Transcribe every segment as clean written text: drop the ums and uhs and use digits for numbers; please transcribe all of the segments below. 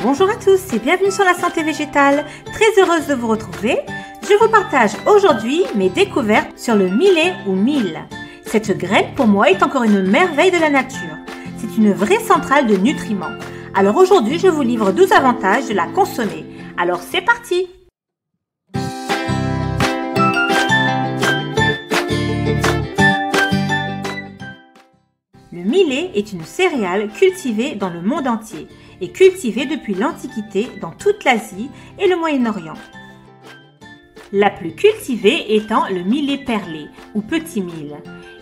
Bonjour à tous et bienvenue sur la santé végétale. Très heureuse de vous retrouver. Je vous partage aujourd'hui mes découvertes sur le millet ou mil. Cette graine pour moi est encore une merveille de la nature. C'est une vraie centrale de nutriments. Alors aujourd'hui je vous livre 12 avantages de la consommer. Alors c'est parti! Le millet est une céréale cultivée dans le monde entier et cultivée depuis l'Antiquité dans toute l'Asie et le Moyen-Orient. La plus cultivée étant le millet perlé ou petit mil.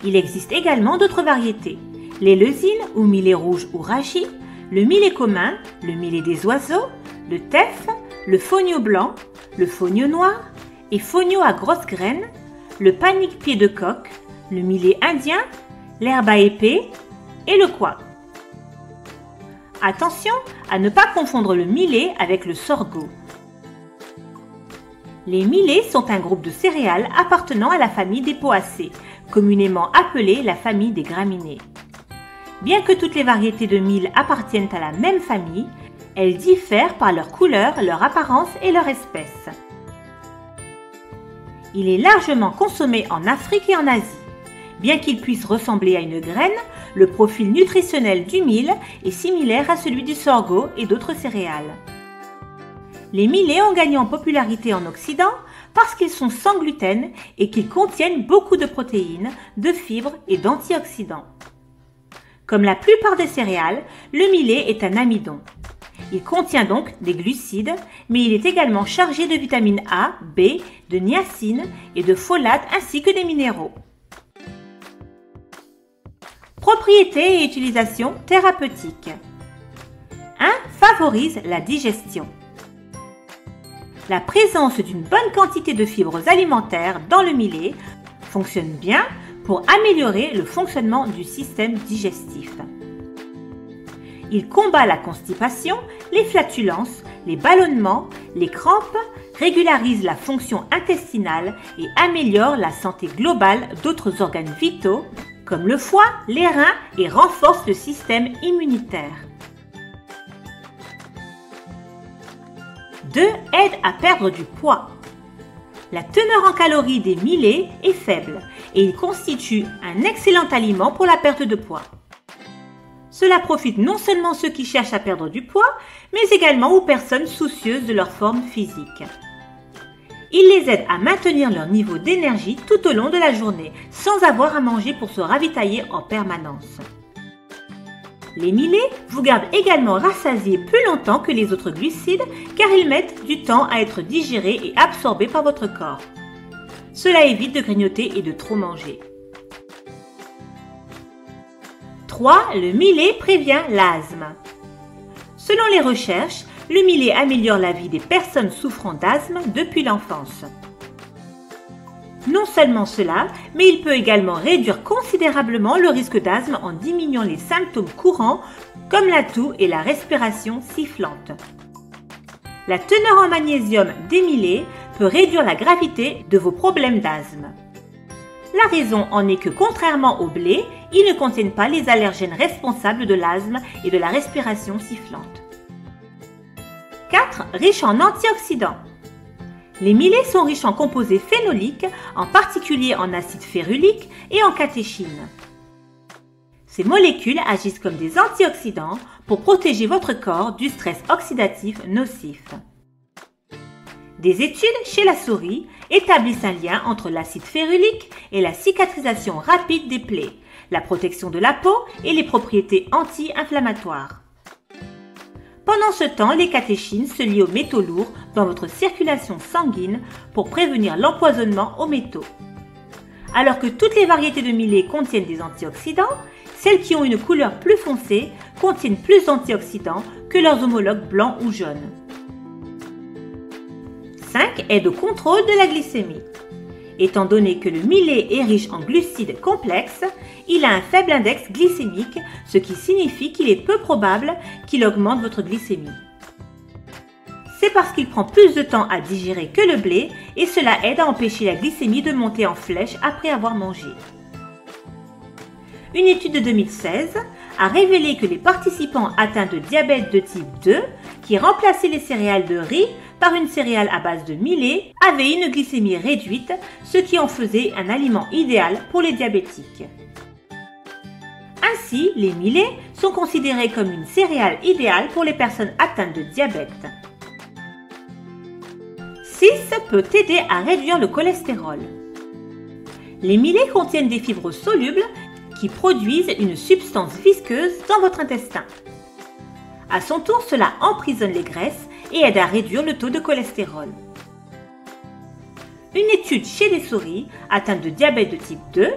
Il existe également d'autres variétés. Les leusines ou millet rouge ou raji, le millet commun, le millet des oiseaux, le teff, le fonio blanc, le fonio noir et fonio à grosses graines, le panique pied de coq, le millet indien, l'herbe à épée et le couas. Attention à ne pas confondre le millet avec le sorgho. Les millets sont un groupe de céréales appartenant à la famille des poacées, communément appelée la famille des graminées. Bien que toutes les variétés de mil appartiennent à la même famille, elles diffèrent par leur couleur, leur apparence et leur espèce. Il est largement consommé en Afrique et en Asie. Bien qu'il puisse ressembler à une graine, le profil nutritionnel du mil est similaire à celui du sorgho et d'autres céréales. Les millets ont gagné en popularité en Occident parce qu'ils sont sans gluten et qu'ils contiennent beaucoup de protéines, de fibres et d'antioxydants. Comme la plupart des céréales, le millet est un amidon. Il contient donc des glucides, mais il est également chargé de vitamines A, B, de niacine et de folate ainsi que des minéraux. Propriétés et utilisation thérapeutique. 1. Favorise la digestion. La présence d'une bonne quantité de fibres alimentaires dans le millet fonctionne bien pour améliorer le fonctionnement du système digestif. Il combat la constipation, les flatulences, les ballonnements, les crampes, régularise la fonction intestinale et améliore la santé globale d'autres organes vitaux comme le foie, les reins et renforce le système immunitaire. 2. Aide à perdre du poids. La teneur en calories des millets est faible et il constitue un excellent aliment pour la perte de poids. Cela profite non seulement ceux qui cherchent à perdre du poids, mais également aux personnes soucieuses de leur forme physique. Il les aide à maintenir leur niveau d'énergie tout au long de la journée, sans avoir à manger pour se ravitailler en permanence. Les millets vous gardent également rassasiés plus longtemps que les autres glucides car ils mettent du temps à être digérés et absorbés par votre corps. Cela évite de grignoter et de trop manger. 3. Le millet prévient l'asthme. Selon les recherches, le millet améliore la vie des personnes souffrant d'asthme depuis l'enfance. Non seulement cela, mais il peut également réduire considérablement le risque d'asthme en diminuant les symptômes courants comme la toux et la respiration sifflante. La teneur en magnésium des millets peut réduire la gravité de vos problèmes d'asthme. La raison en est que contrairement au blé, ils ne contiennent pas les allergènes responsables de l'asthme et de la respiration sifflante. 4. Riche en antioxydants. Les millets sont riches en composés phénoliques, en particulier en acide férulique et en catéchine. Ces molécules agissent comme des antioxydants pour protéger votre corps du stress oxydatif nocif. Des études chez la souris établissent un lien entre l'acide férulique et la cicatrisation rapide des plaies, la protection de la peau et les propriétés anti-inflammatoires. Pendant ce temps, les catéchines se lient aux métaux lourds dans votre circulation sanguine pour prévenir l'empoisonnement aux métaux. Alors que toutes les variétés de millet contiennent des antioxydants, celles qui ont une couleur plus foncée contiennent plus d'antioxydants que leurs homologues blancs ou jaunes. 5. Aide au contrôle de la glycémie. Étant donné que le millet est riche en glucides complexes, il a un faible index glycémique, ce qui signifie qu'il est peu probable qu'il augmente votre glycémie. C'est parce qu'il prend plus de temps à digérer que le blé et cela aide à empêcher la glycémie de monter en flèche après avoir mangé. Une étude de 2016 a révélé que les participants atteints de diabète de type 2, qui remplaçaient les céréales de riz par une céréale à base de millet, avaient une glycémie réduite, ce qui en faisait un aliment idéal pour les diabétiques. Ainsi, les millets sont considérés comme une céréale idéale pour les personnes atteintes de diabète. 6 peut aider à réduire le cholestérol. Les millets contiennent des fibres solubles qui produisent une substance visqueuse dans votre intestin. À son tour, cela emprisonne les graisses et aide à réduire le taux de cholestérol. Une étude chez des souris atteintes de diabète de type 2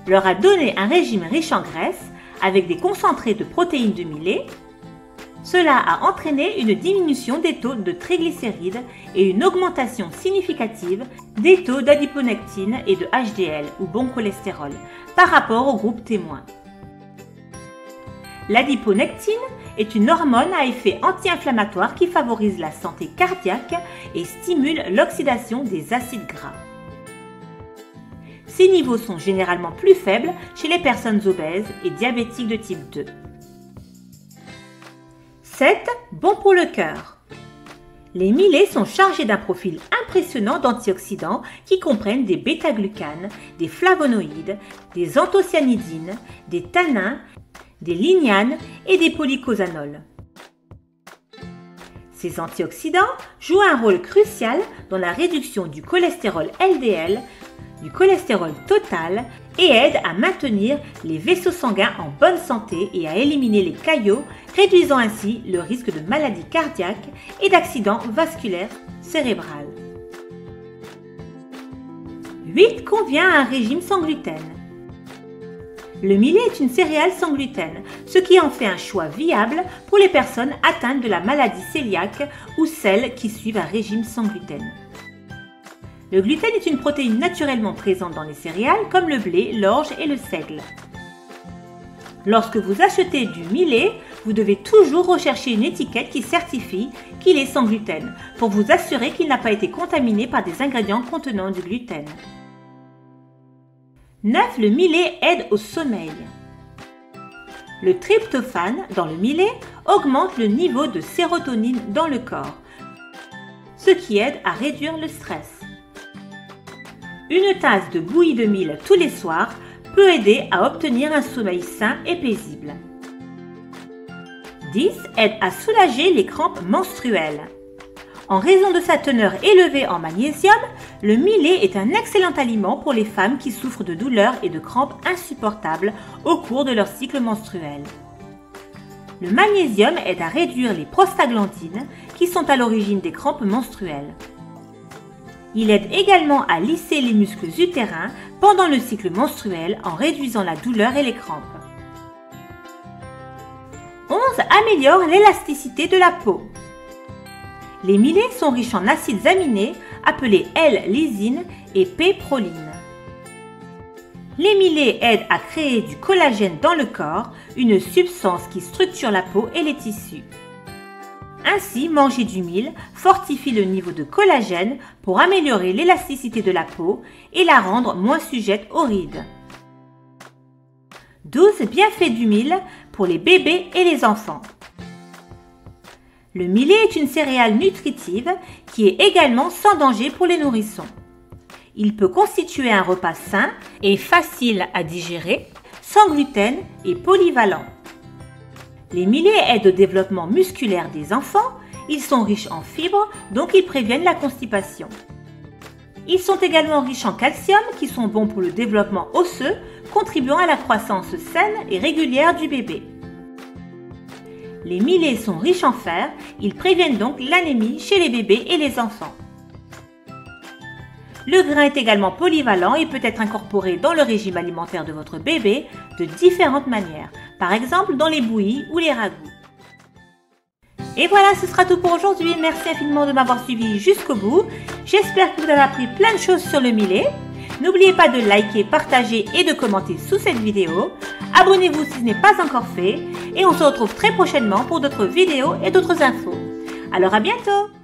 leur a donné un régime riche en graisse avec des concentrés de protéines de millet. Cela a entraîné une diminution des taux de triglycérides et une augmentation significative des taux d'adiponectine et de HDL ou bon cholestérol par rapport au groupe témoin. L'adiponectine est une hormone à effet anti-inflammatoire qui favorise la santé cardiaque et stimule l'oxydation des acides gras. Ces niveaux sont généralement plus faibles chez les personnes obèses et diabétiques de type 2. 7. Bon pour le cœur. Les millets sont chargés d'un profil impressionnant d'antioxydants qui comprennent des bêta-glucanes, des flavonoïdes, des anthocyanidines, des tannins, des lignanes et des polycosanols. Ces antioxydants jouent un rôle crucial dans la réduction du cholestérol LDL, du cholestérol total et aident à maintenir les vaisseaux sanguins en bonne santé et à éliminer les caillots, réduisant ainsi le risque de maladies cardiaques et d'accidents vasculaires cérébrales. 8 convient à un régime sans gluten. Le millet est une céréale sans gluten, ce qui en fait un choix viable pour les personnes atteintes de la maladie cœliaque ou celles qui suivent un régime sans gluten. Le gluten est une protéine naturellement présente dans les céréales comme le blé, l'orge et le seigle. Lorsque vous achetez du millet, vous devez toujours rechercher une étiquette qui certifie qu'il est sans gluten pour vous assurer qu'il n'a pas été contaminé par des ingrédients contenant du gluten. 9. Le millet aide au sommeil. Le tryptophane dans le millet augmente le niveau de sérotonine dans le corps, ce qui aide à réduire le stress. Une tasse de bouillie de mil tous les soirs peut aider à obtenir un sommeil sain et paisible. 10. Aide à soulager les crampes menstruelles. En raison de sa teneur élevée en magnésium, le millet est un excellent aliment pour les femmes qui souffrent de douleurs et de crampes insupportables au cours de leur cycle menstruel. Le magnésium aide à réduire les prostaglandines qui sont à l'origine des crampes menstruelles. Il aide également à lisser les muscles utérins pendant le cycle menstruel en réduisant la douleur et les crampes. 11. Améliore l'élasticité de la peau. Les millets sont riches en acides aminés appelés L-lysine et P-proline. Les millets aident à créer du collagène dans le corps, une substance qui structure la peau et les tissus. Ainsi, manger du mil fortifie le niveau de collagène pour améliorer l'élasticité de la peau et la rendre moins sujette aux rides. 12. Bienfaits du mil pour les bébés et les enfants. Le millet est une céréale nutritive qui est également sans danger pour les nourrissons. Il peut constituer un repas sain et facile à digérer, sans gluten et polyvalent. Les millets aident au développement musculaire des enfants, ils sont riches en fibres, donc ils préviennent la constipation. Ils sont également riches en calcium, qui sont bons pour le développement osseux, contribuant à la croissance saine et régulière du bébé. Les millets sont riches en fer, ils préviennent donc l'anémie chez les bébés et les enfants. Le grain est également polyvalent et peut être incorporé dans le régime alimentaire de votre bébé de différentes manières, par exemple dans les bouillies ou les ragoûts. Et voilà, ce sera tout pour aujourd'hui. Merci infiniment de m'avoir suivi jusqu'au bout. J'espère que vous avez appris plein de choses sur le millet. N'oubliez pas de liker, partager et de commenter sous cette vidéo. Abonnez-vous si ce n'est pas encore fait. Et on se retrouve très prochainement pour d'autres vidéos et d'autres infos. Alors à bientôt!